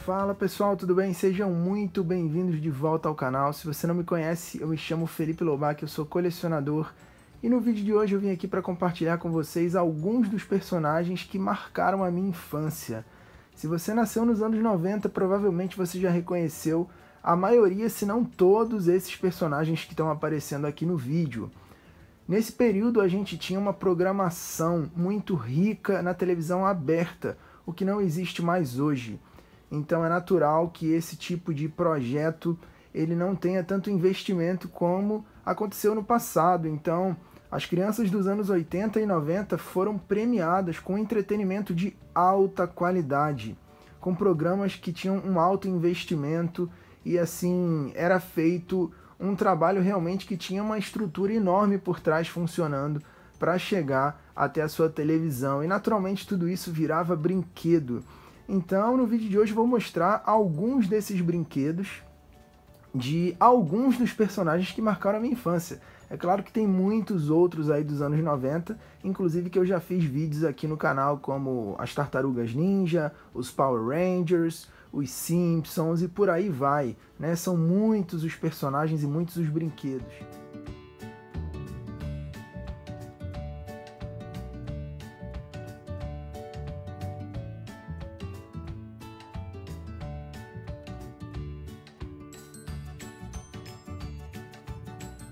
Fala pessoal, tudo bem? Sejam muito bem-vindos de volta ao canal. Se você não me conhece, eu me chamo Felipe Lobac, eu sou colecionador e no vídeo de hoje eu vim aqui para compartilhar com vocês alguns dos personagens que marcaram a minha infância. Se você nasceu nos anos 90, provavelmente você já reconheceu a maioria, se não todos, esses personagens que estão aparecendo aqui no vídeo. Nesse período a gente tinha uma programação muito rica na televisão aberta, o que não existe mais hoje. Então é natural que esse tipo de projeto ele não tenha tanto investimento como aconteceu no passado. Então as crianças dos anos 80 e 90 foram premiadas com entretenimento de alta qualidade, com programas que tinham um alto investimento e assim era feito um trabalho realmente que tinha uma estrutura enorme por trás funcionando para chegar até a sua televisão. E naturalmente tudo isso virava brinquedo. Então, no vídeo de hoje eu vou mostrar alguns desses brinquedos de alguns dos personagens que marcaram a minha infância. É claro que tem muitos outros aí dos anos 90, inclusive que eu já fiz vídeos aqui no canal, como as Tartarugas Ninja, os Power Rangers, os Simpsons e por aí vai, né? São muitos os personagens e muitos os brinquedos.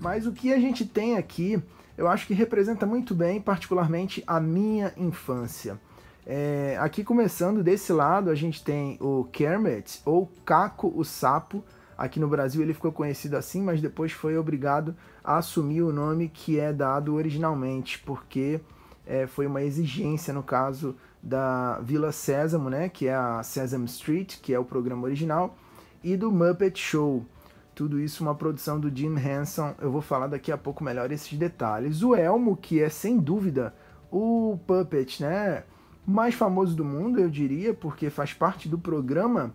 Mas o que a gente tem aqui, eu acho que representa muito bem, particularmente, a minha infância. Aqui começando desse lado, a gente tem o Kermit, ou Caco o Sapo. Aqui no Brasil ele ficou conhecido assim, mas depois foi obrigado a assumir o nome que é dado originalmente, porque foi uma exigência, no caso da Vila Sésamo, né, que é a Sesame Street, que é o programa original, e do Muppet Show. Tudo isso uma produção do Jim Henson, eu vou falar daqui a pouco melhor esses detalhes. O Elmo, que é sem dúvida o puppet, né, mais famoso do mundo, eu diria, porque faz parte do programa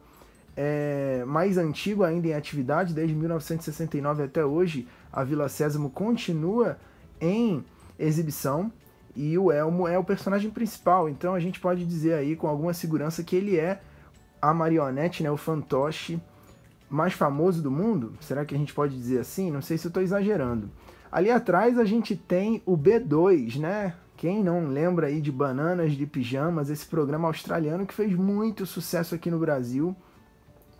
mais antigo ainda em atividade, desde 1969 até hoje, a Vila Sésamo continua em exibição, e o Elmo é o personagem principal, então a gente pode dizer aí com alguma segurança que ele é a marionete, né, o fantoche, mais famoso do mundo? Será que a gente pode dizer assim? Não sei se eu estou exagerando. Ali atrás a gente tem o B2, né? Quem não lembra aí de Bananas de Pijamas, esse programa australiano que fez muito sucesso aqui no Brasil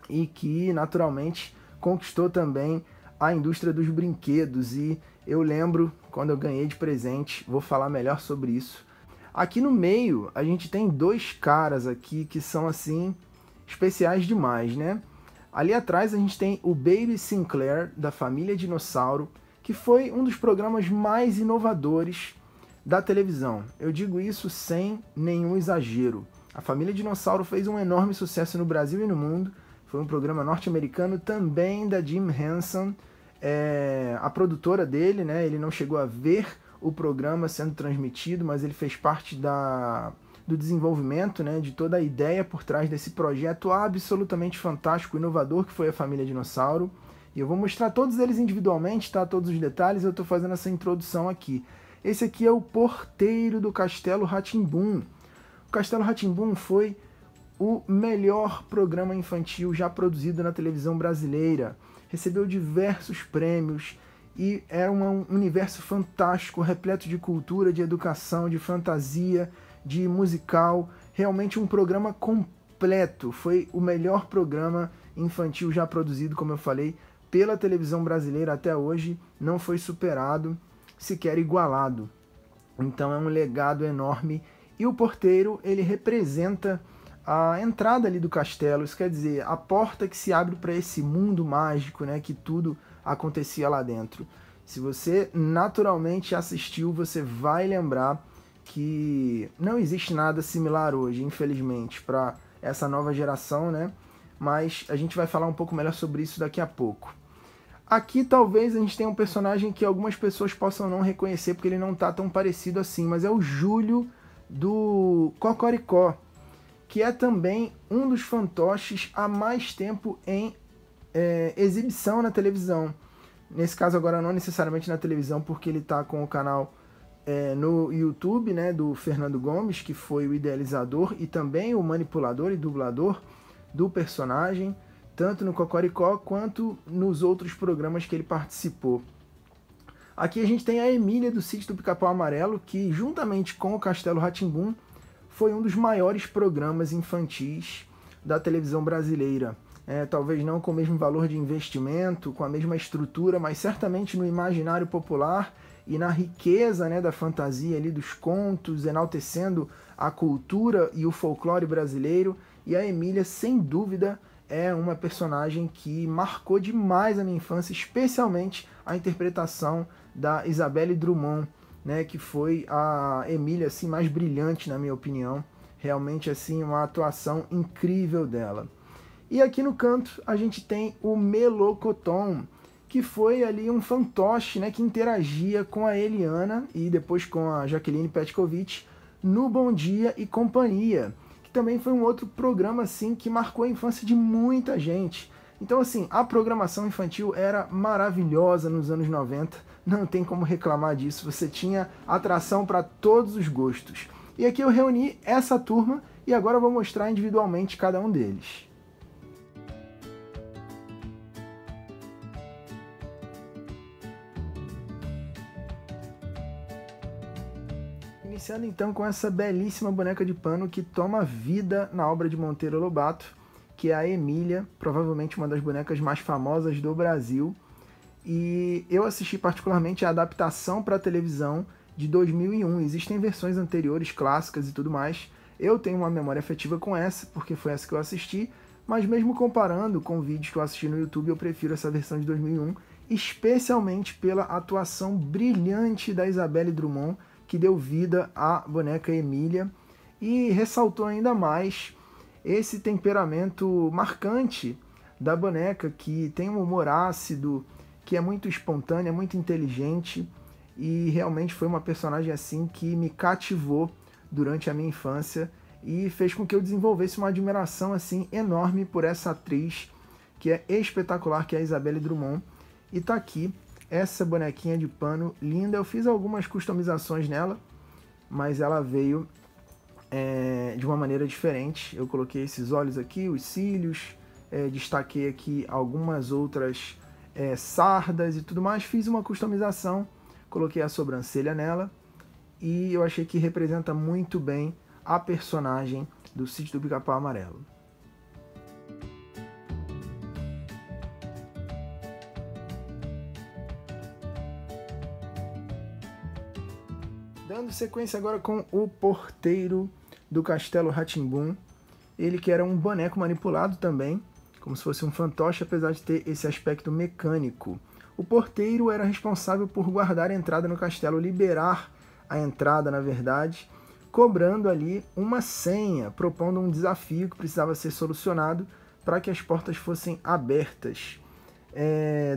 e que naturalmente conquistou também a indústria dos brinquedos. E eu lembro quando eu ganhei de presente, vou falar melhor sobre isso. Aqui no meio a gente tem dois caras aqui que são assim especiais demais, né? Ali atrás a gente tem o Baby Sinclair, da família Dinossauro, que foi um dos programas mais inovadores da televisão. Eu digo isso sem nenhum exagero. A família Dinossauro fez um enorme sucesso no Brasil e no mundo. Foi um programa norte-americano também da Jim Henson, a produtora dele, né? Ele não chegou a ver o programa sendo transmitido, mas ele fez parte do desenvolvimento, né, de toda a ideia por trás desse projeto absolutamente fantástico, inovador que foi a família Dinossauro. E eu vou mostrar todos eles individualmente, tá? Todos os detalhes, eu estou fazendo essa introdução aqui. Esse aqui é o porteiro do Castelo Rá-Tim-Bum. O Castelo Rá-Tim-Bum foi o melhor programa infantil já produzido na televisão brasileira. Recebeu diversos prêmios e era um universo fantástico, repleto de cultura, de educação, de fantasia, de musical, realmente um programa completo. Foi o melhor programa infantil já produzido, como eu falei, pela televisão brasileira até hoje, não foi superado, sequer igualado. Então é um legado enorme. E o porteiro, ele representa a entrada ali do castelo, isso quer dizer, a porta que se abre para esse mundo mágico, né, que tudo acontecia lá dentro. Se você naturalmente assistiu, você vai lembrar que não existe nada similar hoje, infelizmente, para essa nova geração, né? Mas a gente vai falar um pouco melhor sobre isso daqui a pouco. Aqui talvez a gente tenha um personagem que algumas pessoas possam não reconhecer, porque ele não está tão parecido assim, mas é o Júlio do Cocoricó, que é também um dos fantoches há mais tempo em exibição na televisão. Nesse caso agora não necessariamente na televisão, porque ele está com o canal no YouTube, né, do Fernando Gomes, que foi o idealizador e também o manipulador e dublador do personagem, tanto no Cocoricó quanto nos outros programas que ele participou. Aqui a gente tem a Emília do Sítio do Pica-Pau Amarelo, que juntamente com o Castelo Rá-Tim-Bum foi um dos maiores programas infantis da televisão brasileira. Talvez não com o mesmo valor de investimento, com a mesma estrutura, mas certamente no imaginário popular e na riqueza, né, da fantasia ali, dos contos, enaltecendo a cultura e o folclore brasileiro. E a Emília, sem dúvida, é uma personagem que marcou demais a minha infância, especialmente a interpretação da Isabelle Drummond, né, que foi a Emília assim, mais brilhante, na minha opinião. Realmente assim, uma atuação incrível dela. E aqui no canto a gente tem o Melocoton, que foi ali um fantoche, né, que interagia com a Eliana e depois com a Jaqueline Petkovic no Bom Dia e Companhia, que também foi um outro programa assim que marcou a infância de muita gente. Então assim, a programação infantil era maravilhosa nos anos 90, não tem como reclamar disso, você tinha atração para todos os gostos. E aqui eu reuni essa turma e agora eu vou mostrar individualmente cada um deles. Iniciando então com essa belíssima boneca de pano que toma vida na obra de Monteiro Lobato, que é a Emília, provavelmente uma das bonecas mais famosas do Brasil. E eu assisti particularmente a adaptação para televisão de 2001. Existem versões anteriores, clássicas e tudo mais. Eu tenho uma memória afetiva com essa, porque foi essa que eu assisti, mas mesmo comparando com vídeos que eu assisti no YouTube, eu prefiro essa versão de 2001, especialmente pela atuação brilhante da Isabelle Drummond, que deu vida à boneca Emília e ressaltou ainda mais esse temperamento marcante da boneca, que tem um humor ácido, que é muito espontânea, muito inteligente, e realmente foi uma personagem assim que me cativou durante a minha infância e fez com que eu desenvolvesse uma admiração assim enorme por essa atriz que é espetacular, que é a Isabelle Drummond. E tá aqui essa bonequinha de pano linda. Eu fiz algumas customizações nela, mas ela veio de uma maneira diferente. Eu coloquei esses olhos aqui, os cílios, destaquei aqui algumas outras sardas e tudo mais. Fiz uma customização, coloquei a sobrancelha nela e eu achei que representa muito bem a personagem do Sítio do Pica-Pau Amarelo. Dando sequência agora com o porteiro do Castelo Rá-Tim-Bum, ele que era um boneco manipulado também, como se fosse um fantoche, apesar de ter esse aspecto mecânico. O porteiro era responsável por guardar a entrada no castelo, liberar a entrada, na verdade, cobrando ali uma senha, propondo um desafio que precisava ser solucionado para que as portas fossem abertas.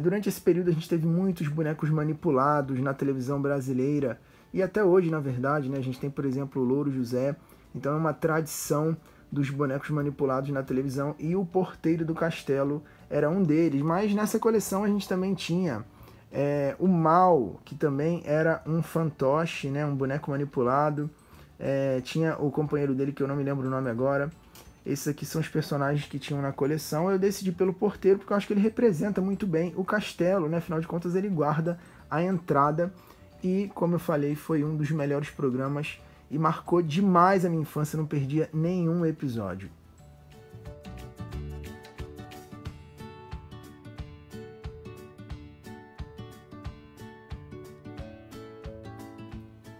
Durante esse período a gente teve muitos bonecos manipulados na televisão brasileira, e até hoje, na verdade, né, a gente tem, por exemplo, o Louro José. Então é uma tradição dos bonecos manipulados na televisão, e o porteiro do castelo era um deles. Mas nessa coleção a gente também tinha o Mal, que também era um fantoche, né, um boneco manipulado. Tinha o companheiro dele, que eu não me lembro o nome agora. Esses aqui são os personagens que tinham na coleção. Eu decidi pelo porteiro porque eu acho que ele representa muito bem o castelo, né? Afinal de contas ele guarda a entrada. E, como eu falei, foi um dos melhores programas e marcou demais a minha infância, não perdia nenhum episódio.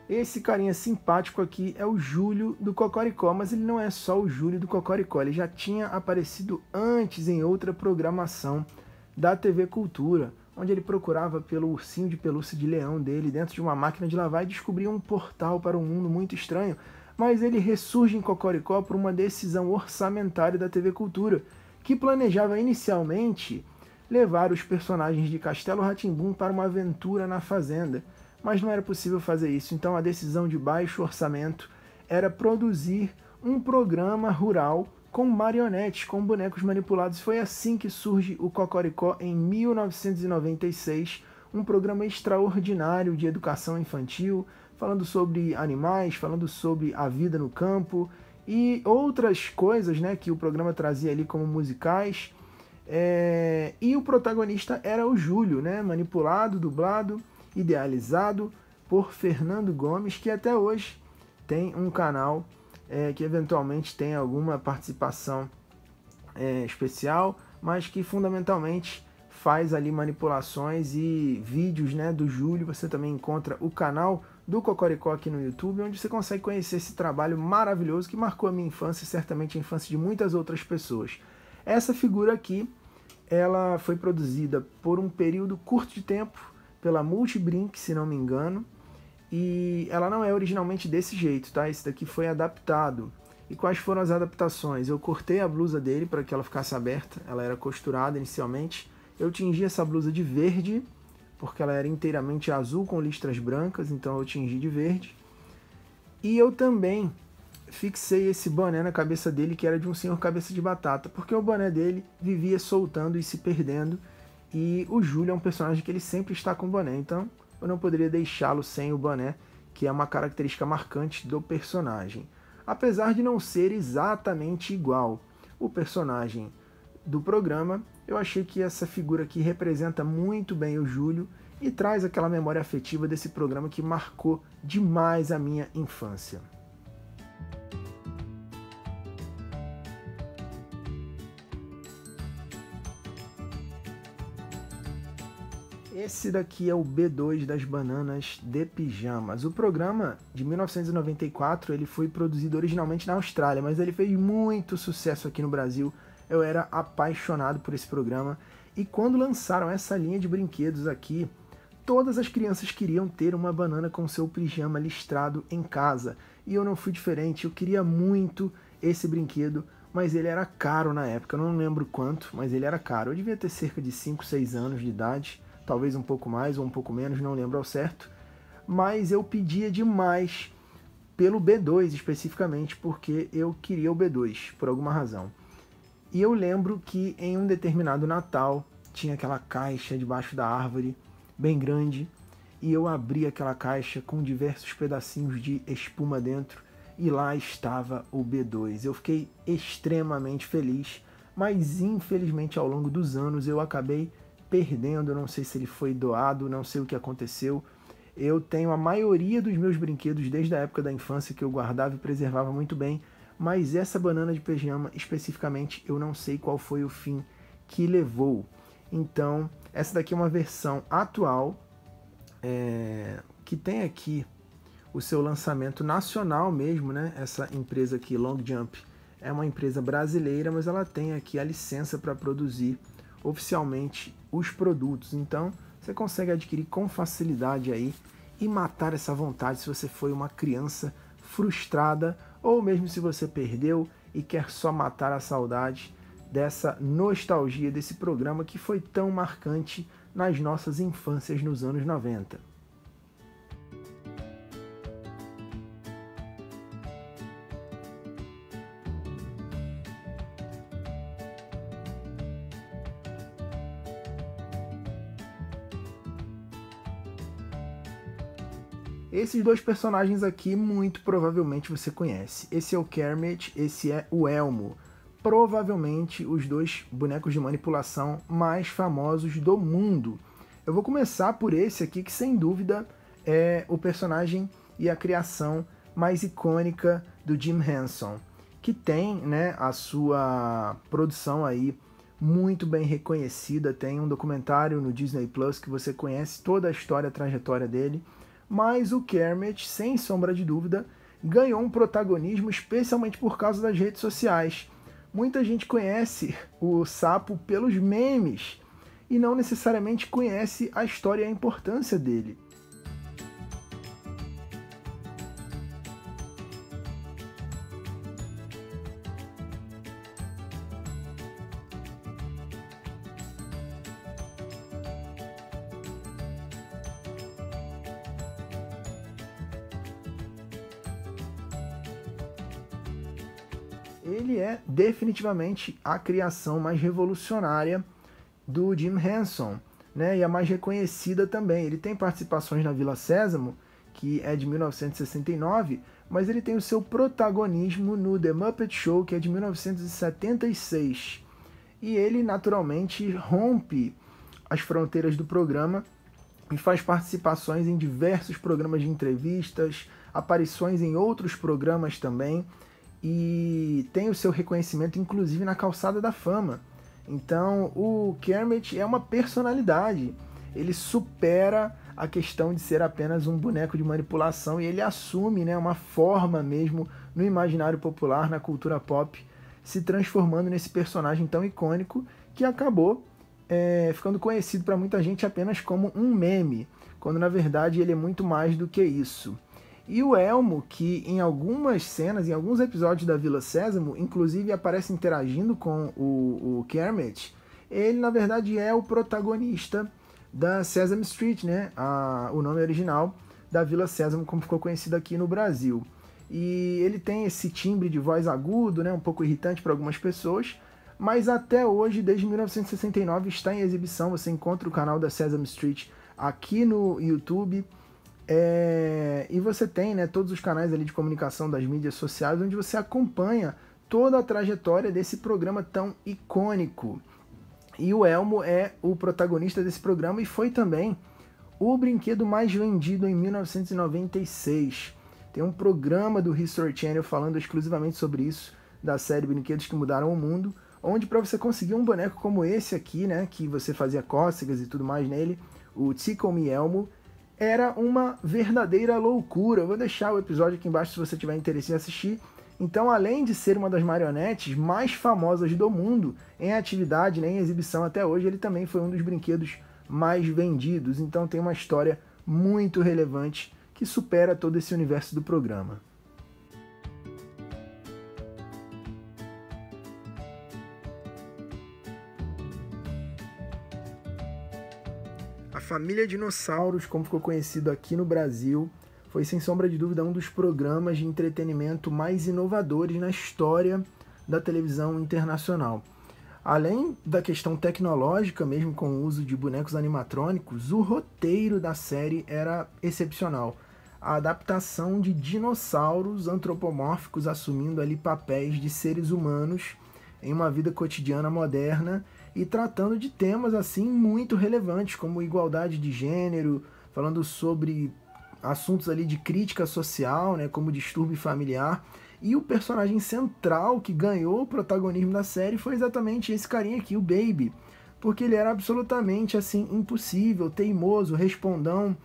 Esse carinha simpático aqui é o Júlio do Cocoricó, mas ele não é só o Júlio do Cocoricó, ele já tinha aparecido antes em outra programação da TV Cultura, onde ele procurava pelo ursinho de pelúcia de leão dele dentro de uma máquina de lavar e descobria um portal para um mundo muito estranho, mas ele ressurge em Cocoricó por uma decisão orçamentária da TV Cultura, que planejava inicialmente levar os personagens de Castelo Rá-Tim-Bum para uma aventura na fazenda, mas não era possível fazer isso, então a decisão de baixo orçamento era produzir um programa rural com marionetes, com bonecos manipulados. Foi assim que surge o Cocoricó em 1996, um programa extraordinário de educação infantil, falando sobre animais, falando sobre a vida no campo, e outras coisas, né, que o programa trazia ali como musicais. E o protagonista era o Júlio, né, manipulado, dublado, idealizado por Fernando Gomes, que até hoje tem um canal que eventualmente tem alguma participação especial, mas que fundamentalmente faz ali manipulações e vídeos, né, do Júlio. Você também encontra o canal do Cocoricó aqui no YouTube, onde você consegue conhecer esse trabalho maravilhoso que marcou a minha infância e certamente a infância de muitas outras pessoas. Essa figura aqui, ela foi produzida por um período curto de tempo pela Multibrink, se não me engano, e ela não é originalmente desse jeito, tá? Esse daqui foi adaptado. E quais foram as adaptações? Eu cortei a blusa dele para que ela ficasse aberta, ela era costurada inicialmente. Eu tingi essa blusa de verde, porque ela era inteiramente azul com listras brancas, então eu tingi de verde. E eu também fixei esse boné na cabeça dele, que era de um senhor cabeça de batata, porque o boné dele vivia soltando e se perdendo, e o Júlio é um personagem que ele sempre está com boné, então eu não poderia deixá-lo sem o boné, que é uma característica marcante do personagem. Apesar de não ser exatamente igual o personagem do programa, eu achei que essa figura aqui representa muito bem o Júlio e traz aquela memória afetiva desse programa que marcou demais a minha infância. Esse daqui é o B2 das Bananas de Pijamas. O programa de 1994 ele foi produzido originalmente na Austrália, mas ele fez muito sucesso aqui no Brasil. Eu era apaixonado por esse programa e quando lançaram essa linha de brinquedos aqui, todas as crianças queriam ter uma banana com seu pijama listrado em casa. E eu não fui diferente, eu queria muito esse brinquedo, mas ele era caro na época, eu não lembro quanto, mas ele era caro. Eu devia ter cerca de 5, 6 anos de idade, talvez um pouco mais ou um pouco menos, não lembro ao certo, mas eu pedia demais pelo B2 especificamente, porque eu queria o B2, por alguma razão. E eu lembro que em um determinado Natal, tinha aquela caixa debaixo da árvore, bem grande, e eu abri aquela caixa com diversos pedacinhos de espuma dentro, e lá estava o B2. Eu fiquei extremamente feliz, mas infelizmente ao longo dos anos eu acabei perdendo, não sei se ele foi doado, não sei o que aconteceu. Eu tenho a maioria dos meus brinquedos desde a época da infância que eu guardava e preservava muito bem, mas essa banana de pijama especificamente eu não sei qual foi o fim que levou. Então, essa daqui é uma versão atual, que tem aqui o seu lançamento nacional mesmo, né? Essa empresa aqui, Long Jump, é uma empresa brasileira, mas ela tem aqui a licença para produzir oficialmente os produtos. Então, você consegue adquirir com facilidade aí e matar essa vontade se você foi uma criança frustrada ou mesmo se você perdeu e quer só matar a saudade dessa nostalgia desse programa que foi tão marcante nas nossas infâncias nos anos 90. Esses dois personagens aqui, muito provavelmente você conhece. Esse é o Kermit, esse é o Elmo. Provavelmente os dois bonecos de manipulação mais famosos do mundo. Eu vou começar por esse aqui, que sem dúvida é o personagem e a criação mais icônica do Jim Henson, que tem, né, a sua produção aí muito bem reconhecida. Tem um documentário no Disney Plus que você conhece toda a história, a trajetória dele. Mas o Kermit, sem sombra de dúvida, ganhou um protagonismo especialmente por causa das redes sociais. Muita gente conhece o sapo pelos memes e não necessariamente conhece a história e a importância dele. Ele é definitivamente a criação mais revolucionária do Jim Henson, né? E a mais reconhecida também. Ele tem participações na Vila Sésamo que é de 1969, mas ele tem o seu protagonismo no The Muppet Show, que é de 1976. E ele, naturalmente, rompe as fronteiras do programa e faz participações em diversos programas de entrevistas, aparições em outros programas também, e tem o seu reconhecimento, inclusive, na Calçada da Fama. Então, o Kermit é uma personalidade. Ele supera a questão de ser apenas um boneco de manipulação e ele assume, né, uma forma mesmo no imaginário popular, na cultura pop, se transformando nesse personagem tão icônico que acabou ficando conhecido para muita gente apenas como um meme, quando na verdade ele é muito mais do que isso. E o Elmo, que em algumas cenas, em alguns episódios da Vila Sésamo, inclusive aparece interagindo com o Kermit, ele na verdade é o protagonista da Sesame Street, né? O nome original da Vila Sésamo, como ficou conhecido aqui no Brasil. E ele tem esse timbre de voz agudo, né? Um pouco irritante para algumas pessoas, mas até hoje, desde 1969, está em exibição. Você encontra o canal da Sesame Street aqui no YouTube. E você tem, né, todos os canais ali de comunicação das mídias sociais, onde você acompanha toda a trajetória desse programa tão icônico. E o Elmo é o protagonista desse programa e foi também o brinquedo mais vendido em 1996. Tem um programa do History Channel falando exclusivamente sobre isso, da série Brinquedos que Mudaram o Mundo, onde para você conseguir um boneco como esse aqui, né, que você fazia cócegas e tudo mais nele, o Tickle Me Elmo, era uma verdadeira loucura. Eu vou deixar o episódio aqui embaixo se você tiver interesse em assistir. Então, além de ser uma das marionetes mais famosas do mundo em atividade, né, em exibição até hoje, ele também foi um dos brinquedos mais vendidos. Então tem uma história muito relevante que supera todo esse universo do programa. A família Dinossauros, como ficou conhecido aqui no Brasil, foi sem sombra de dúvida um dos programas de entretenimento mais inovadores na história da televisão internacional. Além da questão tecnológica, mesmo com o uso de bonecos animatrônicos, o roteiro da série era excepcional. A adaptação de dinossauros antropomórficos assumindo ali papéis de seres humanos em uma vida cotidiana moderna e tratando de temas assim muito relevantes, como igualdade de gênero, falando sobre assuntos ali de crítica social, né, como distúrbio familiar. E o personagem central que ganhou o protagonismo da série foi exatamente esse carinha aqui, o Baby, porque ele era absolutamente assim impossível, teimoso, respondão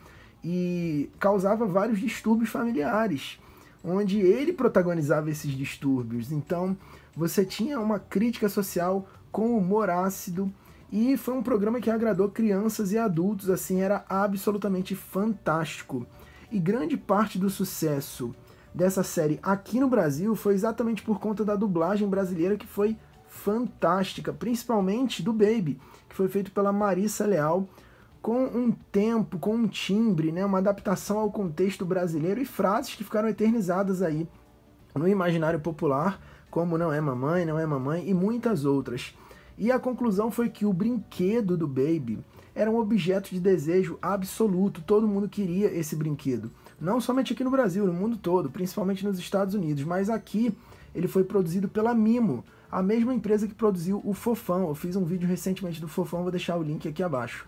e causava vários distúrbios familiares, onde ele protagonizava esses distúrbios. Então você tinha uma crítica social com humor ácido e foi um programa que agradou crianças e adultos, assim, era absolutamente fantástico. E grande parte do sucesso dessa série aqui no Brasil foi exatamente por conta da dublagem brasileira, que foi fantástica, principalmente do Baby, que foi feito pela Marissa Leal, com um tempo, com um timbre, né, uma adaptação ao contexto brasileiro e frases que ficaram eternizadas aí no imaginário popular, como não é mamãe e muitas outras. E a conclusão foi que o brinquedo do Baby era um objeto de desejo absoluto, todo mundo queria esse brinquedo. Não somente aqui no Brasil, no mundo todo, principalmente nos Estados Unidos, mas aqui ele foi produzido pela Mimo, a mesma empresa que produziu o Fofão. Eu fiz um vídeo recentemente do Fofão, vou deixar o link aqui abaixo.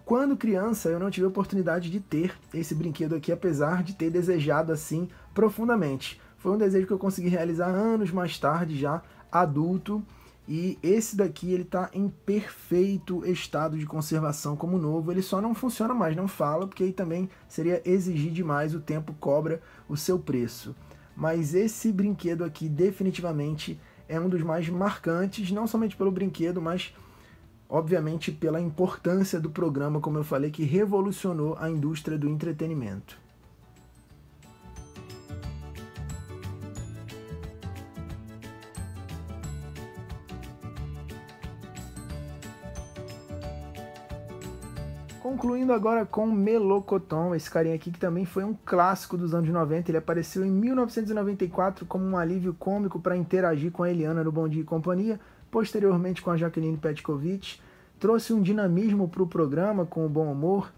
Quando criança, eu não tive a oportunidade de ter esse brinquedo aqui, apesar de ter desejado assim profundamente. Foi um desejo que eu consegui realizar anos mais tarde, já adulto, e esse daqui ele tá em perfeito estado de conservação como novo. Ele só não funciona mais, não fala, porque aí também seria exigir demais, o tempo cobra o seu preço. Mas esse brinquedo aqui definitivamente é um dos mais marcantes, não somente pelo brinquedo, mas obviamente pela importância do programa, como eu falei, que revolucionou a indústria do entretenimento. Concluindo agora com Melocoton, esse carinha aqui que também foi um clássico dos anos 90. Ele apareceu em 1994 como um alívio cômico para interagir com a Eliana no Bom Dia e Companhia, posteriormente com a Jaqueline Petkovic. Trouxe um dinamismo para o programa com o bom humor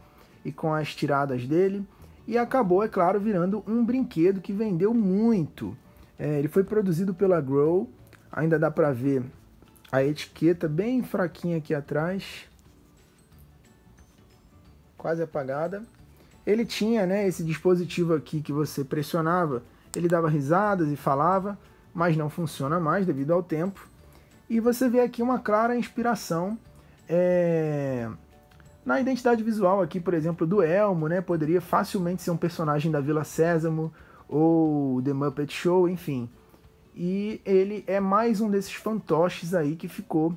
e com as tiradas dele. e acabou, é claro, virando um brinquedo que vendeu muito. Ele foi produzido pela Grow, ainda dá para ver a etiqueta bem fraquinha aqui atrás, quase apagada. Ele tinha, né, esse dispositivo aqui que você pressionava, ele dava risadas e falava, mas não funciona mais devido ao tempo. E você vê aqui uma clara inspiração na identidade visual aqui, por exemplo, do Elmo, né? Poderia facilmente ser um personagem da Vila Sésamo ou The Muppet Show, enfim. E ele é mais um desses fantoches aí que ficou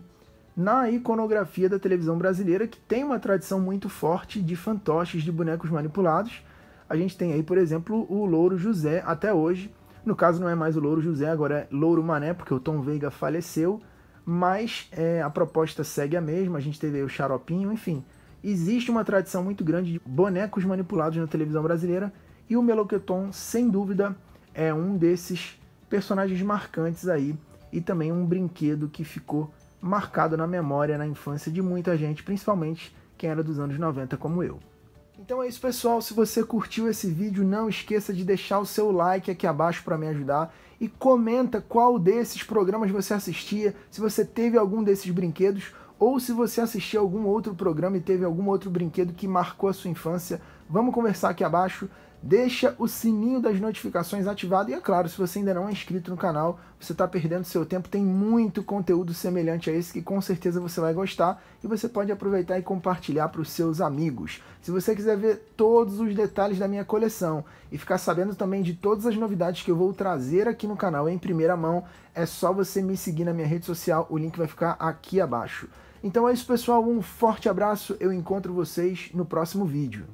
na iconografia da televisão brasileira, que tem uma tradição muito forte de fantoches, de bonecos manipulados. A gente tem aí, por exemplo, o Louro José até hoje. No caso não é mais o Louro José, agora é Louro Mané, porque o Tom Veiga faleceu, mas a proposta segue a mesma. A gente teve aí o Xaropinho, enfim. Existe uma tradição muito grande de bonecos manipulados na televisão brasileira, e o Meloqueton, sem dúvida, é um desses personagens marcantes aí, e também um brinquedo que ficou marcado na memória, na infância de muita gente, principalmente quem era dos anos 90 como eu. Então é isso, pessoal. Se você curtiu esse vídeo, não esqueça de deixar o seu like aqui abaixo para me ajudar, e comenta qual desses programas você assistia, se você teve algum desses brinquedos, ou se você assistiu a algum outro programa e teve algum outro brinquedo que marcou a sua infância. Vamos conversar aqui abaixo. Deixa o sininho das notificações ativado, e é claro, se você ainda não é inscrito no canal, você está perdendo seu tempo. Tem muito conteúdo semelhante a esse que com certeza você vai gostar, e você pode aproveitar e compartilhar para os seus amigos. Se você quiser ver todos os detalhes da minha coleção e ficar sabendo também de todas as novidades que eu vou trazer aqui no canal em primeira mão, é só você me seguir na minha rede social, o link vai ficar aqui abaixo. Então é isso, pessoal, um forte abraço, eu encontro vocês no próximo vídeo.